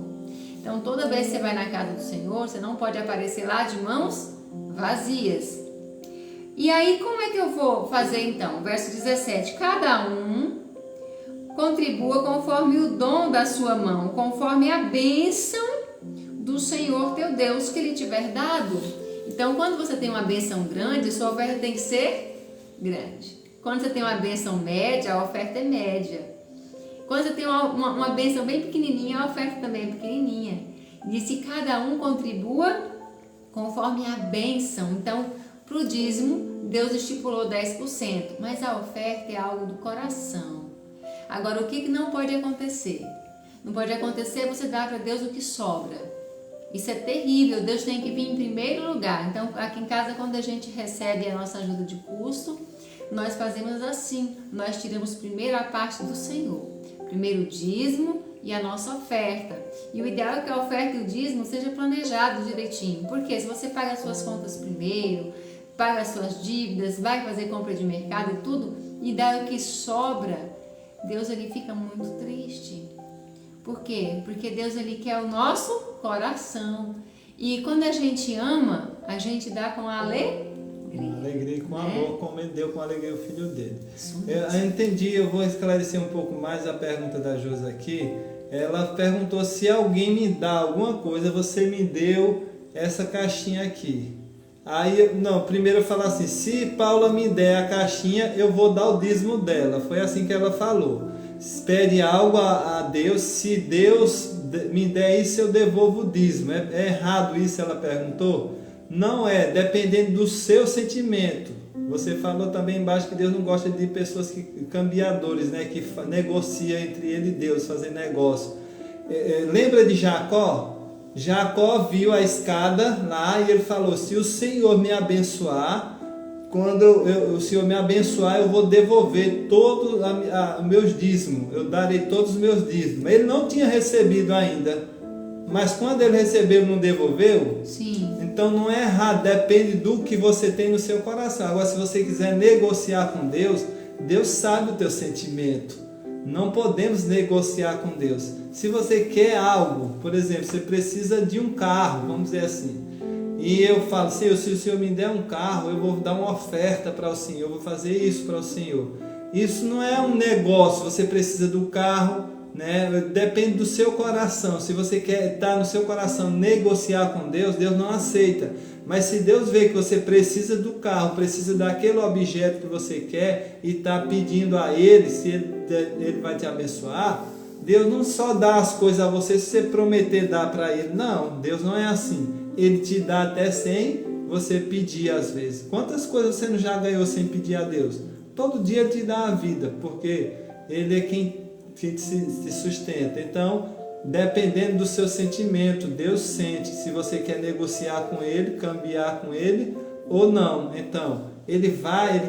Então toda vez que você vai na casa do Senhor, você não pode aparecer lá de mãos vazias. E aí como é que eu vou fazer então? Verso 17: cada um contribua conforme o dom da sua mão, conforme a bênção do Senhor teu Deus que Ele tiver dado. Então, quando você tem uma bênção grande, a sua oferta tem que ser grande. Quando você tem uma bênção média, a oferta é média. Quando você tem uma bênção bem pequenininha, a oferta também é pequenininha. Diz que cada um contribua conforme a bênção. Então, para o dízimo, Deus estipulou 10%, mas a oferta é algo do coração. Agora, o que não pode acontecer? Não pode acontecer você dar para Deus o que sobra. Isso é terrível, Deus tem que vir em primeiro lugar. Então, aqui em casa, quando a gente recebe a nossa ajuda de custo, nós fazemos assim, nós tiramos primeiro a parte do Senhor. Primeiro o dízimo e a nossa oferta. E o ideal é que a oferta e o dízimo seja planejado direitinho. Porque se você paga as suas contas primeiro, paga as suas dívidas, vai fazer compra de mercado e tudo, e dá o que sobra, Deus ele fica muito triste. Por quê? Porque Deus ele quer o nosso coração. E quando a gente ama, a gente dá com alegria. Com alegria e com amor, como Ele deu com alegria o Filho dele. Eu entendi, eu vou esclarecer um pouco mais a pergunta da Josi aqui. Ela perguntou: se alguém me dá alguma coisa, você me deu essa caixinha aqui. Aí, não, primeiro eu falo assim: se Paula me der a caixinha, eu vou dar o dízimo dela. Foi assim que ela falou. Espere algo a Deus, se Deus me der isso, eu devolvo o dízimo. É errado isso? Ela perguntou. Não é, dependendo do seu sentimento. Você falou também embaixo que Deus não gosta de pessoas cambiadores, né, que negociam entre ele e Deus, fazer negócio. Lembra de Jacó? Jacó viu a escada lá e ele falou: se o Senhor me abençoar, quando o Senhor me abençoar, eu vou devolver todos os meus dízimos, eu darei todos os meus dízimos. Ele não tinha recebido ainda, mas quando ele recebeu, não devolveu? Sim. Então não é errado, depende do que você tem no seu coração. Agora, se você quiser negociar com Deus, Deus sabe o teu sentimento. Não podemos negociar com Deus. Se você quer algo, por exemplo, você precisa de um carro, vamos dizer assim, e eu falo: Senhor, se o Senhor me der um carro, eu vou dar uma oferta para o Senhor, eu vou fazer isso para o Senhor. Isso não é um negócio, você precisa do carro, né? Depende do seu coração. Se você quer estar no seu coração negociar com Deus, Deus não aceita. Mas se Deus vê que você precisa do carro, precisa daquele objeto que você quer e está pedindo a Ele, se ele vai te abençoar, Deus não só dá as coisas a você se você prometer dar para Ele. Não, Deus não é assim. Ele te dá até sem você pedir às vezes. Quantas coisas você não já ganhou sem pedir a Deus? Todo dia Ele te dá a vida, porque Ele é quem te sustenta. Então, dependendo do seu sentimento, Deus sente se você quer negociar com Ele, cambiar com Ele ou não. Então, Ele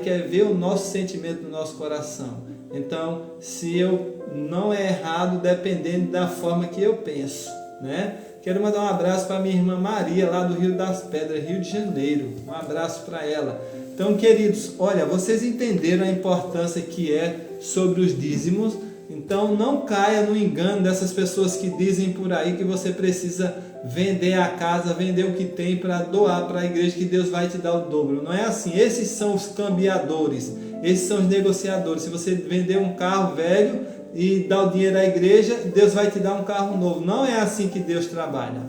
quer ver o nosso sentimento no nosso coração. Então, se eu não é errado, dependendo da forma que eu penso, né? Quero mandar um abraço para minha irmã Maria, lá do Rio das Pedras, Rio de Janeiro. Um abraço para ela. Então, queridos, olha, vocês entenderam a importância que é sobre os dízimos. Então, não caia no engano dessas pessoas que dizem por aí que você precisa vender a casa, vender o que tem para doar para a igreja, que Deus vai te dar o dobro. Não é assim. Esses são os cambiadores, esses são os negociadores. Se você vender um carro velho e dar o dinheiro à igreja, Deus vai te dar um carro novo. Não é assim que Deus trabalha.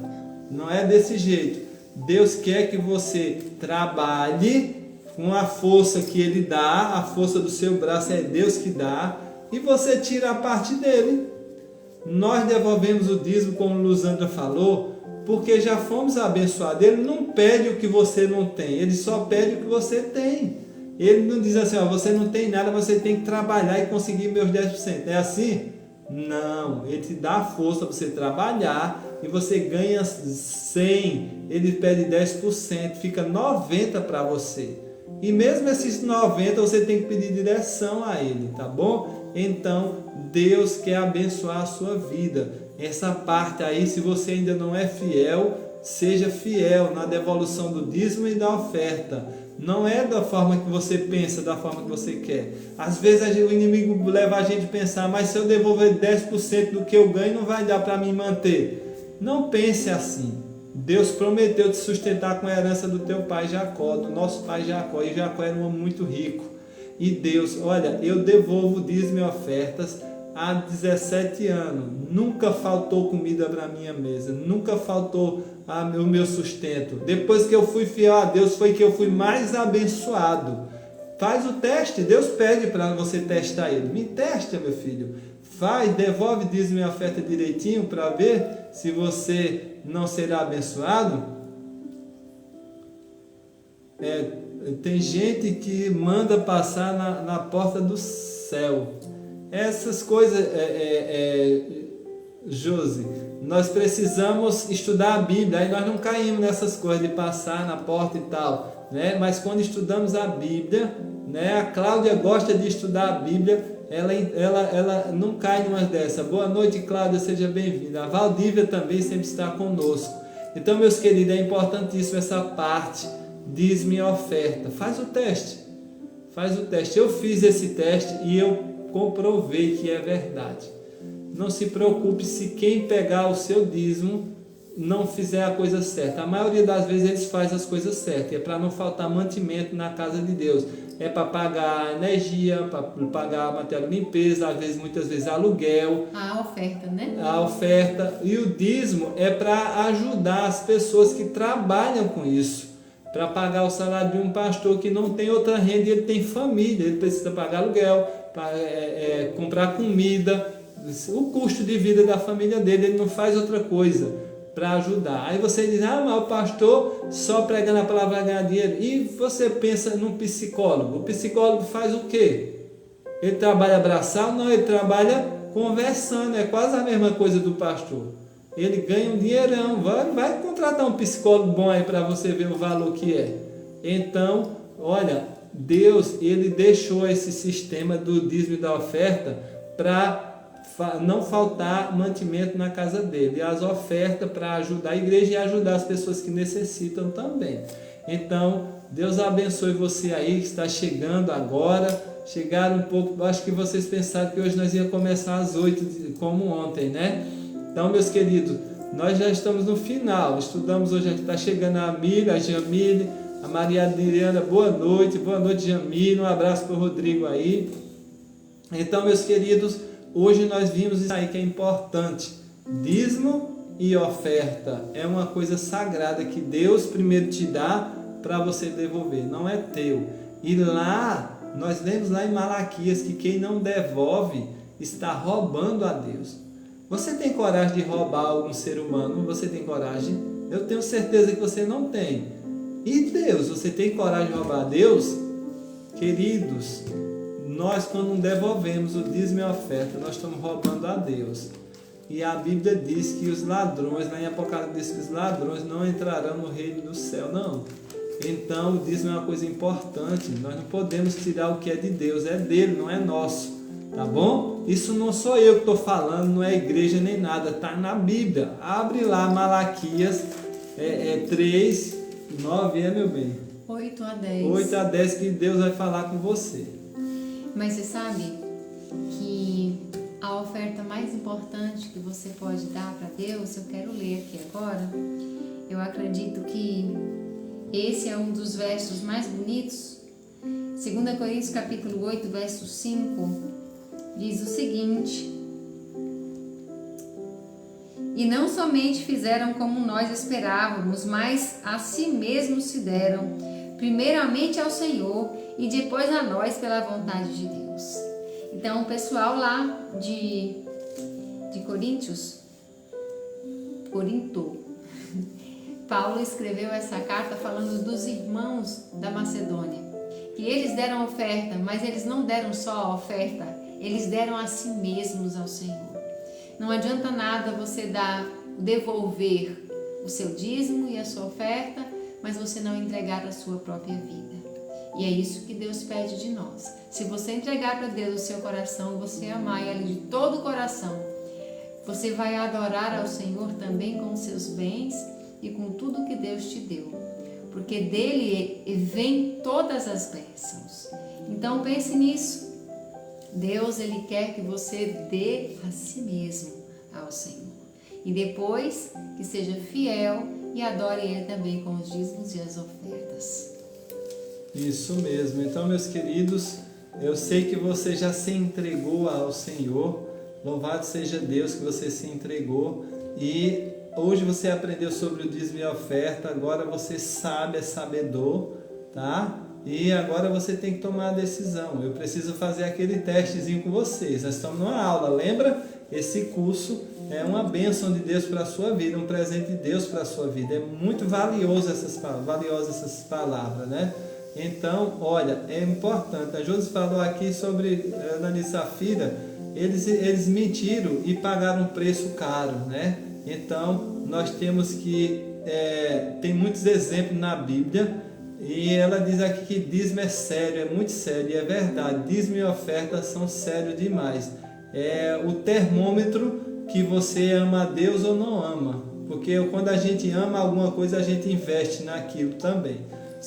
Não é desse jeito. Deus quer que você trabalhe com a força que Ele dá, a força do seu braço é Deus que dá, e você tira a parte dele. Nós devolvemos o dízimo, como Luzandra falou, porque já fomos abençoados. Ele não pede o que você não tem, Ele só pede o que você tem. Ele não diz assim: ó, você não tem nada, você tem que trabalhar e conseguir meus 10%. É assim? Não, Ele te dá a força para você trabalhar e você ganha 100, Ele pede 10%, fica 90% para você. E mesmo esses 90 você tem que pedir direção a Ele, tá bom? Então, Deus quer abençoar a sua vida. Essa parte aí, se você ainda não é fiel, seja fiel na devolução do dízimo e da oferta. Não é da forma que você pensa, da forma que você quer. Às vezes o inimigo leva a gente a pensar, mas se eu devolver 10% do que eu ganho, não vai dar para me manter. Não pense assim. Deus prometeu te sustentar com a herança do teu pai Jacó, do nosso pai Jacó. E Jacó era um homem muito rico. E Deus, olha, eu devolvo dízimo e ofertas há 17 anos. Nunca faltou comida para a minha mesa. Nunca faltou o meu sustento. Depois que eu fui fiel a Deus, foi que eu fui mais abençoado. Faz o teste. Deus pede para você testar Ele. Me testa, meu filho. Faz, devolve dízimo e oferta direitinho para ver se você não será abençoado. Tem gente que manda passar na porta do céu. Essas coisas, Josi, nós precisamos estudar a Bíblia, aí nós não caímos nessas coisas de passar na porta e tal, né? Mas quando estudamos a Bíblia, né? A Cláudia gosta de estudar a Bíblia, ela não cai numa dessas. Boa noite, Cláudia, seja bem-vinda. A Valdívia também sempre está conosco. Então, meus queridos, é importantíssimo essa parte, dízimo e oferta. Faz o teste. Eu fiz esse teste e eu comprovei que é verdade. Não se preocupe se quem pegar o seu dízimo não fizer a coisa certa. A maioria das vezes eles fazem as coisas certas. É para não faltar mantimento na casa de Deus. É para pagar energia, para pagar material de limpeza, muitas vezes aluguel. A oferta, né? A oferta. E o dízimo é para ajudar as pessoas que trabalham com isso. Para pagar o salário de um pastor que não tem outra renda, ele tem família, ele precisa pagar aluguel, comprar comida, o custo de vida da família dele, ele não faz outra coisa para ajudar. Aí você diz, mas o pastor só pregando a palavra vai ganhar dinheiro. E você pensa num psicólogo. O psicólogo faz o quê? Ele trabalha braçal? Não, ele trabalha conversando, é quase a mesma coisa do pastor. Ele ganha um dinheirão, vai contratar um psicólogo bom aí para você ver o valor que é. Então, olha, Deus, ele deixou esse sistema do dízimo e da oferta para não faltar mantimento na casa dele. E as ofertas para ajudar a igreja e ajudar as pessoas que necessitam também. Então, Deus abençoe você aí que está chegando agora. Chegaram um pouco, acho que vocês pensaram que hoje nós ia começar às 8, como ontem, né? Então, meus queridos, nós já estamos no final. Estudamos hoje, está chegando a Amília, a Jamile, a Maria Adriana, boa noite, Jamile, um abraço para o Rodrigo aí. Então, meus queridos, hoje nós vimos isso aí que é importante. Dízimo e oferta é uma coisa sagrada que Deus primeiro te dá para você devolver, não é teu. E lá, nós lemos lá em Malaquias que quem não devolve está roubando a Deus. Você tem coragem de roubar algum ser humano? Você tem coragem? Eu tenho certeza que você não tem. E Deus, você tem coragem de roubar a Deus? Queridos, nós quando não devolvemos o dízimo e a oferta, nós estamos roubando a Deus. E a Bíblia diz que os ladrões, lá em Apocalipse diz que os ladrões não entrarão no reino do céu, não. Então o dízimo é uma coisa importante, nós não podemos tirar o que é de Deus, é dele, não é nosso. Tá bom? Isso não sou eu que estou falando, não é igreja nem nada, está na Bíblia. Abre lá Malaquias 3, 9, meu bem? 8 a 10. 8 a 10 que Deus vai falar com você. Mas você sabe que a oferta mais importante que você pode dar para Deus, eu quero ler aqui agora. Eu acredito que esse é um dos versos mais bonitos. 2 Coríntios capítulo 8, verso 5. Diz o seguinte: e não somente fizeram como nós esperávamos, mas a si mesmos se deram, primeiramente ao Senhor e depois a nós pela vontade de Deus. Então o pessoal lá de Corinto, Paulo escreveu essa carta falando dos irmãos da Macedônia, que eles deram oferta, mas eles não deram só a oferta, eles deram a si mesmos ao Senhor. Não adianta nada você devolver o seu dízimo e a sua oferta, mas você não entregar a sua própria vida. E é isso que Deus pede de nós. Se você entregar para Deus o seu coração, você amar Ele de todo o coração, você vai adorar ao Senhor também com os seus bens e com tudo que Deus te deu. Porque dele vem todas as bênçãos. Então pense nisso. Deus, Ele quer que você dê a si mesmo ao Senhor. E depois que seja fiel e adore Ele também com os dízimos e as ofertas. Isso mesmo. Então, meus queridos, eu sei que você já se entregou ao Senhor. Louvado seja Deus que você se entregou. E hoje você aprendeu sobre o dízimo e a oferta. Agora você sabe, é sabedor, tá? E agora você tem que tomar a decisão. Eu preciso fazer aquele testezinho com vocês. Nós estamos numa aula, lembra? Esse curso é uma bênção de Deus para a sua vida, um presente de Deus para a sua vida. É muito valioso valiosas essas palavras, né? Então, olha, é importante. A Josi falou aqui sobre Ananias e Safira. Eles mentiram e pagaram um preço caro, né? Então, nós temos que... tem muitos exemplos na Bíblia. E ela diz aqui que dízimo é sério, é muito sério, e é verdade, dízimo e oferta são sérios demais. É o termômetro que você ama a Deus ou não ama, porque quando a gente ama alguma coisa, a gente investe naquilo também,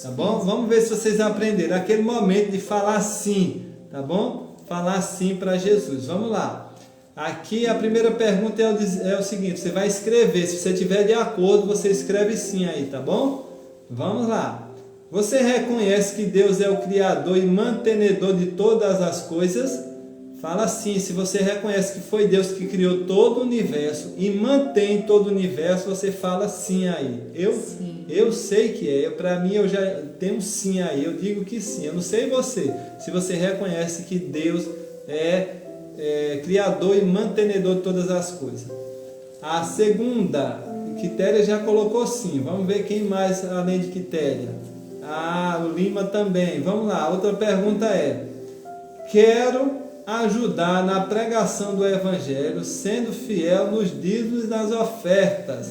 tá bom? Vamos ver se vocês aprenderam, aquele momento de falar sim, tá bom? Falar sim para Jesus, vamos lá. Aqui a primeira pergunta é o seguinte, você vai escrever, se você estiver de acordo, você escreve sim aí, tá bom? Vamos lá. Você reconhece que Deus é o Criador e mantenedor de todas as coisas? Fala assim, se você reconhece que foi Deus que criou todo o universo e mantém todo o universo, você fala sim aí. Eu sei que é, para mim eu já tenho sim aí, eu digo que sim. Eu não sei você, se você reconhece que Deus é Criador e mantenedor de todas as coisas. A segunda, Quitéria já colocou sim, vamos ver quem mais além de Quitéria. O Lima também. Vamos lá, outra pergunta é: quero ajudar na pregação do Evangelho, sendo fiel nos dízimos e nas ofertas.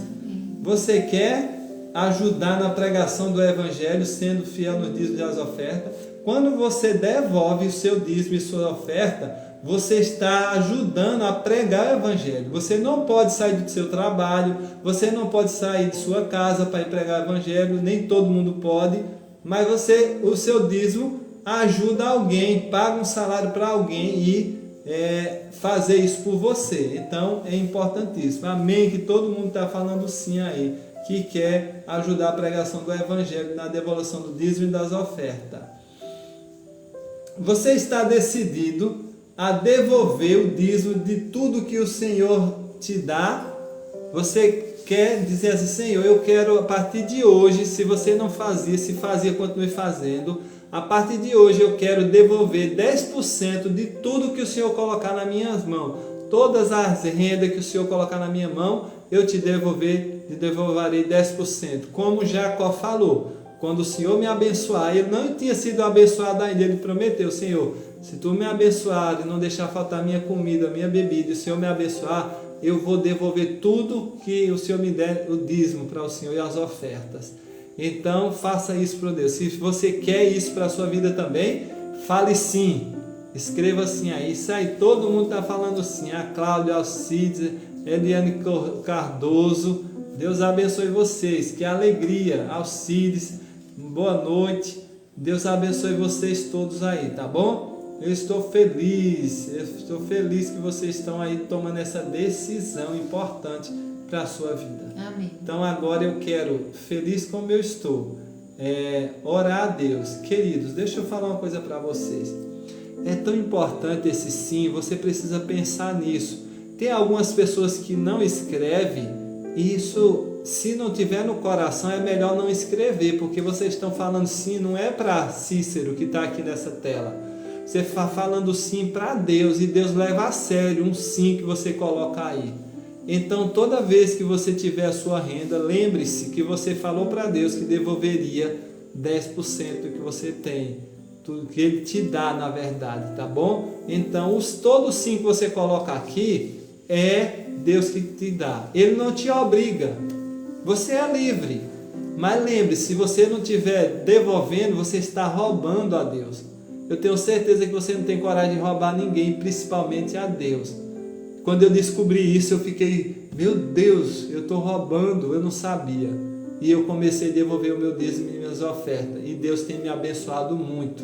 Você quer ajudar na pregação do Evangelho, sendo fiel nos dízimos e nas ofertas? Quando você devolve o seu dízimo e sua oferta, você está ajudando a pregar o Evangelho. Você não pode sair do seu trabalho, você não pode sair de sua casa para ir pregar o Evangelho, nem todo mundo pode, mas o seu dízimo ajuda alguém, paga um salário para alguém e fazer isso por você. Então é importantíssimo. Amém, que todo mundo está falando sim aí, que quer ajudar a pregação do Evangelho na devolução do dízimo e das ofertas. Você está decidido a devolver o dízimo de tudo que o Senhor te dá? Você quer dizer assim, Senhor, eu quero a partir de hoje, se você não fazia, se fazia, continue fazendo. A partir de hoje eu quero devolver 10% de tudo que o Senhor colocar nas minhas mãos. Todas as rendas que o Senhor colocar na minha mão, eu te devolverei 10%. Como Jacó falou, quando o Senhor me abençoar, ele não tinha sido abençoado ainda, ele prometeu, Senhor, se tu me abençoar e não deixar faltar minha comida, minha bebida, e o Senhor me abençoar, eu vou devolver tudo que o Senhor me der, o dízimo para o Senhor e as ofertas. Então, faça isso para Deus. Se você quer isso para a sua vida também, fale sim. Escreva sim aí. Isso aí, todo mundo está falando sim. A Cláudia, Alcides, Eliane Cardoso. Deus abençoe vocês. Que alegria. Alcides, boa noite. Deus abençoe vocês todos aí, tá bom? Eu estou feliz que vocês estão aí tomando essa decisão importante para a sua vida. Amém. Então agora eu quero, feliz como eu estou, orar a Deus. Queridos, deixa eu falar uma coisa para vocês. É tão importante esse sim, você precisa pensar nisso. Tem algumas pessoas que não escrevem, e isso, se não tiver no coração, é melhor não escrever, porque vocês estão falando sim, não é para Cícero que está aqui nessa tela. Você está falando sim para Deus, e Deus leva a sério um sim que você coloca aí. Então, toda vez que você tiver a sua renda, lembre-se que você falou para Deus que devolveria 10% do que você tem, tudo que Ele te dá, na verdade, tá bom? Então, todo sim que você coloca aqui é Deus que te dá. Ele não te obriga. Você é livre. Mas lembre, se você não estiver devolvendo, você está roubando a Deus. Eu tenho certeza que você não tem coragem de roubar ninguém, principalmente a Deus. Quando eu descobri isso, eu fiquei, meu Deus, eu estou roubando, eu não sabia. E eu comecei a devolver o meu dízimo e minhas ofertas. E Deus tem me abençoado muito.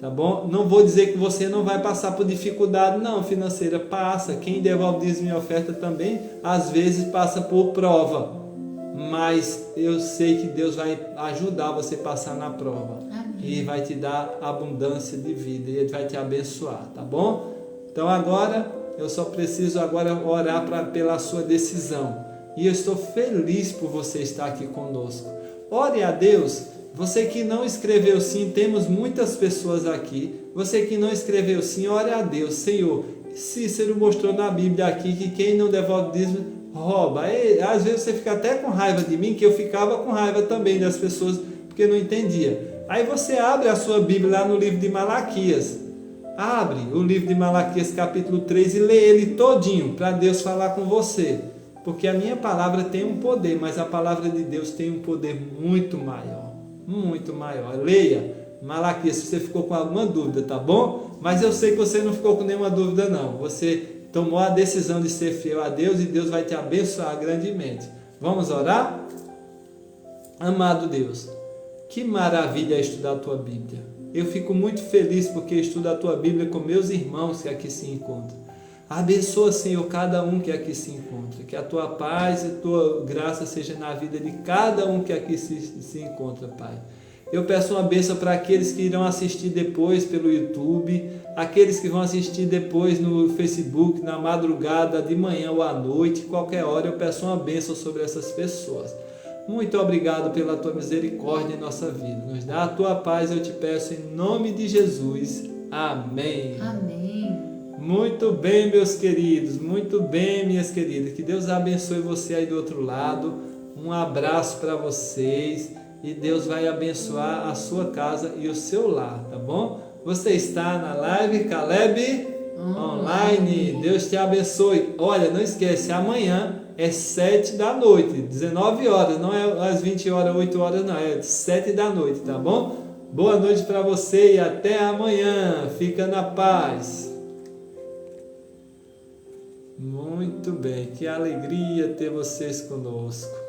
Tá bom? Não vou dizer que você não vai passar por dificuldade, não, financeira. Passa. Quem devolve dízimo e oferta também, às vezes passa por prova. Mas eu sei que Deus vai ajudar você a passar na prova. Amém. E vai te dar abundância de vida. E Ele vai te abençoar, tá bom? Então agora, eu só preciso agora orar pela sua decisão. E eu estou feliz por você estar aqui conosco. Ore a Deus. Você que não escreveu sim, temos muitas pessoas aqui. Você que não escreveu sim, ore a Deus. Senhor, Cícero mostrou na Bíblia aqui que quem não devolve dízimo rouba. E, às vezes você fica até com raiva de mim, que eu ficava com raiva também das pessoas, porque não entendia. Aí você abre a sua Bíblia lá no livro de Malaquias. Abre o livro de Malaquias capítulo 3 e lê ele todinho, para Deus falar com você. Porque a minha palavra tem um poder, mas a palavra de Deus tem um poder muito maior. Muito maior. Leia Malaquias se você ficou com alguma dúvida, tá bom? Mas eu sei que você não ficou com nenhuma dúvida não. Você tomou a decisão de ser fiel a Deus e Deus vai te abençoar grandemente. Vamos orar? Amado Deus, que maravilha é estudar a tua Bíblia. Eu fico muito feliz porque estudo a tua Bíblia com meus irmãos que aqui se encontram. Abençoa, Senhor, cada um que aqui se encontra. Que a tua paz e a tua graça seja na vida de cada um que aqui se encontra, Pai. Eu peço uma bênção para aqueles que irão assistir depois pelo YouTube, aqueles que vão assistir depois no Facebook, na madrugada, de manhã ou à noite, qualquer hora. Eu peço uma bênção sobre essas pessoas. Muito obrigado pela tua misericórdia em nossa vida. Nos dá a tua paz, eu te peço em nome de Jesus. Amém. Amém. Muito bem, meus queridos, muito bem, minhas queridas. Que Deus abençoe você aí do outro lado. Um abraço para vocês e Deus vai abençoar a sua casa e o seu lar, tá bom? Você está na live Caleb Online. Deus te abençoe. Olha, não esquece, amanhã é 7 da noite, 19 horas, não é às 20 horas, 8 horas, não, é 7 da noite, tá bom? Boa noite para você e até amanhã. Fica na paz. Muito bem, que alegria ter vocês conosco.